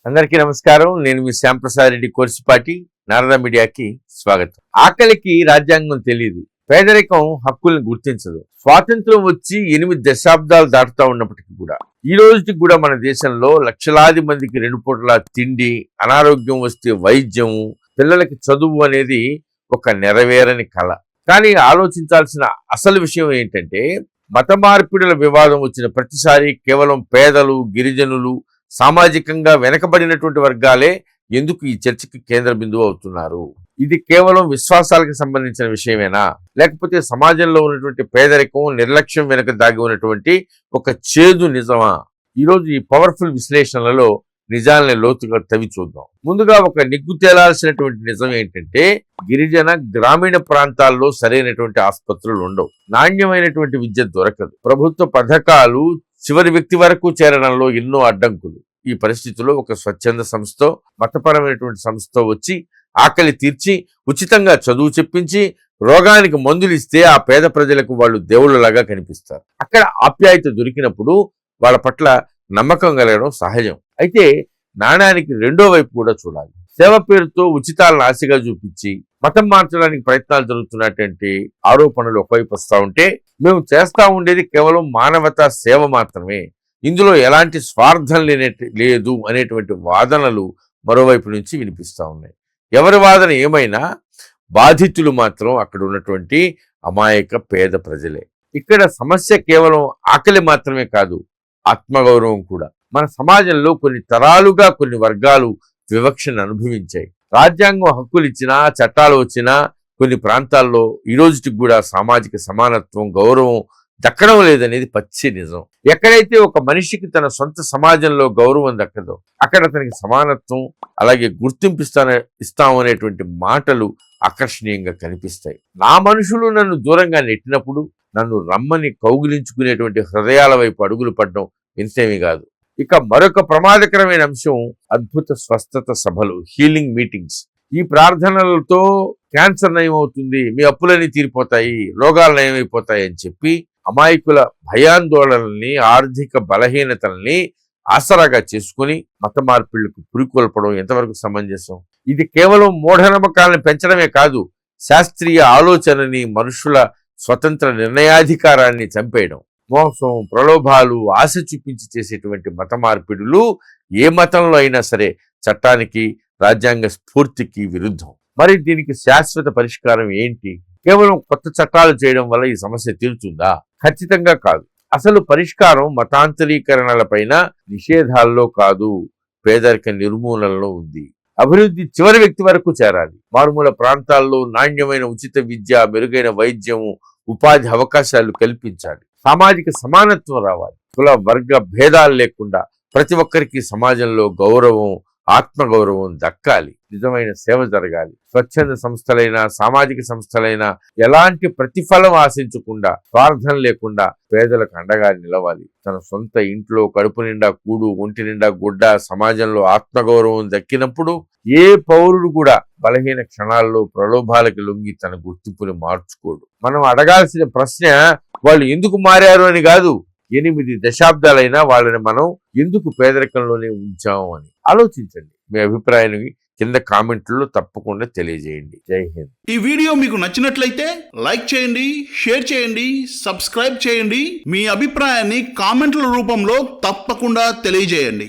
అందరికీ నమస్కారం. నేను మీ శ్యాంప్రసాద్ రెడ్డి కోర్సుపాటి. నారద మీడియాకి స్వాగతం. ఆకలికి రాజ్యాంగం తెలియదు, పేదరికం హక్కుల్ని గుర్తించదు. స్వాతంత్రం వచ్చి 8 దశాబ్దాలు దాటుతా ఉన్నప్పటికీ కూడా ఈ రోజుకి కూడా మన దేశంలో లక్షలాది మందికి 2 పూటల తిండి, అనారోగ్యం వస్తే వైద్యము, పిల్లలకి చదువు అనేది ఒక నెరవేరని కళ. కానీ ఆలోచించాల్సిన అసలు విషయం ఏంటంటే, మత మార్పిడుల వివాదం వచ్చిన ప్రతిసారి కేవలం పేదలు, గిరిజనులు, సామాజికంగా వెనకబడినటువంటి వర్గాలే ఎందుకు ఈ చర్చకి కేంద్ర బిందువు అవుతున్నారు? ఇది కేవలం విశ్వాసాలకు సంబంధించిన విషయమేనా, లేకపోతే సమాజంలో ఉన్నటువంటి పేదరికం, నిర్లక్ష్యం వెనుక దాగి ఉన్నటువంటి ఒక చేదు నిజమా? ఈరోజు ఈ పవర్ఫుల్ విశ్లేషణలలో నిజాలని లోతుగా తవ్వి చూద్దాం. ముందుగా ఒక నిగ్గు తేలాల్సినటువంటి నిజం ఏంటంటే, గిరిజన గ్రామీణ ప్రాంతాల్లో సరైనటువంటి ఆసుపత్రులు ఉండవు, నాణ్యమైనటువంటి విద్య దొరకదు, ప్రభుత్వ పథకాలు చివరి వ్యక్తి వరకు చేరడంలో ఎన్నో అడ్డంకులు. ఈ పరిస్థితుల్లో ఒక స్వచ్ఛంద సంస్థ, మతపరమైనటువంటి సంస్థ వచ్చి ఆకలి తీర్చి, ఉచితంగా చదువు చెప్పించి, రోగానికి మందులు ఇస్తే ఆ పేద ప్రజలకు వాళ్ళు దేవుళ్ళలాగా కనిపిస్తారు. అక్కడ ఆప్యాయత దొరికినప్పుడు వాళ్ళ పట్ల నమ్మకం కలగడం సహజం. అయితే నాణ్యానికి రెండో వైపు కూడా చూడాలి. సేవ పేరుతో ఉచితాలను ఆశగా చూపించి మతం మార్చడానికి ప్రయత్నాలు జరుగుతున్నటువంటి ఆరోపణలు ఒకవైపు వస్తూ ఉంటే, మేము చేస్తా ఉండేది కేవలం మానవతా సేవ మాత్రమే, ఇందులో ఎలాంటి స్వార్థం లేదు అనేటువంటి వాదనలు మరోవైపు నుంచి వినిపిస్తూ ఉన్నాయి. ఎవరి వాదన ఏమైనా బాధితులు మాత్రం అక్కడ ఉన్నటువంటి అమాయక పేద ప్రజలే. ఇక్కడ సమస్య కేవలం ఆకలి మాత్రమే కాదు, ఆత్మగౌరవం కూడా. మన సమాజంలో కొన్ని తరాలుగా కొన్ని వర్గాలు వివక్షను అనుభవించాయి. రాజ్యాంగం హక్కులు ఇచ్చినా, చట్టాలు వచ్చినా కొన్ని ప్రాంతాల్లో ఈ రోజుకి కూడా సామాజిక సమానత్వం, గౌరవం దక్కడం లేదనేది పచ్చి నిజం. ఎక్కడైతే ఒక మనిషికి తన సొంత సమాజంలో గౌరవం దక్కదో అక్కడ అతనికి సమానత్వం, అలాగే గుర్తింపు ఇస్తాం అనేటువంటి మాటలు ఆకర్షణీయంగా కనిపిస్తాయి. నా మనుషులు నన్ను దూరంగా నెట్టినప్పుడు నన్ను రమ్మని కౌగిలించుకునేటువంటి హృదయాల వైపు అడుగులు పడడం ఇంతేమీ కాదు. ఇక మరొక ప్రమాదకరమైన అంశం అద్భుత స్వస్థత సభలు, హీలింగ్ మీటింగ్స్. ఈ ప్రార్థనలతో క్యాన్సర్ నయమవుతుంది, మీ అప్పులన్నీ తీరిపోతాయి, రోగాలు నయమైపోతాయి అని చెప్పి అమాయకుల భయాందోళనల్ని, ఆర్థిక బలహీనతల్ని ఆసరాగా చేసుకుని మత మార్పిళ్లకు పురికొల్పడం ఎంతవరకు సమంజసం? ఇది కేవలం మూఢనమ్మకాలను పెంచడమే కాదు, శాస్త్రీయ ఆలోచనని, మనుషుల స్వతంత్ర నిర్ణయాధికారాన్ని చంపేయడం. మోసం, ప్రలోభాలు, ఆశ చూపించి చేసేటువంటి మత మార్పిడులు ఏ మతంలో అయినా సరే చట్టానికి, రాజ్యాంగ స్ఫూర్తికి విరుద్ధం. మరి దీనికి శాశ్వత పరిష్కారం ఏంటి? కేవలం కొత్త చట్టాలు చేయడం వల్ల ఈ సమస్య తీరుతుందా? ఖచ్చితంగా కాదు. అసలు పరిష్కారం మతాంతరీకరణలపైన నిషేధాల్లో కాదు, పేదరిక నిర్మూలనలో ఉంది. అభివృద్ధి చివరి వ్యక్తి వరకు చేరాలి. మారుమూల ప్రాంతాల్లో నాణ్యమైన ఉచిత విద్య, మెరుగైన వైద్యము, ఉపాధి అవకాశాలు కల్పించాలి. సామాజిక సమానత్వం రావాలి. కుల వర్గ భేదాలు లేకుండా ప్రతి ఒక్కరికి సమాజంలో గౌరవం, ఆత్మగౌరవం దక్కాలి. నిజమైన సేవ జరగాలి. స్వచ్ఛంద సంస్థలైనా, సామాజిక సంస్థలైనా ఎలాంటి ప్రతిఫలం ఆశించకుండా, స్వార్థం లేకుండా పేదలకు అండగా నిలవాలి. తన సొంత ఇంట్లో కడుపు నిండా కూడు, ఒంటి నిండా గుడ్డ, సమాజంలో ఆత్మగౌరవం దక్కినప్పుడు ఏ పౌరుడు కూడా బలహీన క్షణాల్లో ప్రలోభాలకు లొంగి తన గుర్తింపుని మార్చుకోడు. మనం అడగాల్సిన ప్రశ్న వాళ్ళు ఎందుకు మారారు అని కాదు, 8 దశాబ్దాలైనా వాళ్ళని మనం ఎందుకు పేదరికంలోనే ఉంచాము అని ఆలోచించండి. మీ అభిప్రాయాన్ని కింద కామెంట్లలో తప్పకుండా తెలియజేయండి. జై హింద్. ఈ వీడియో మీకు నచ్చినట్లయితే లైక్ చేయండి, షేర్ చేయండి, సబ్స్క్రైబ్ చేయండి. మీ అభిప్రాయాన్ని కామెంట్ల రూపంలో తప్పకుండా తెలియజేయండి.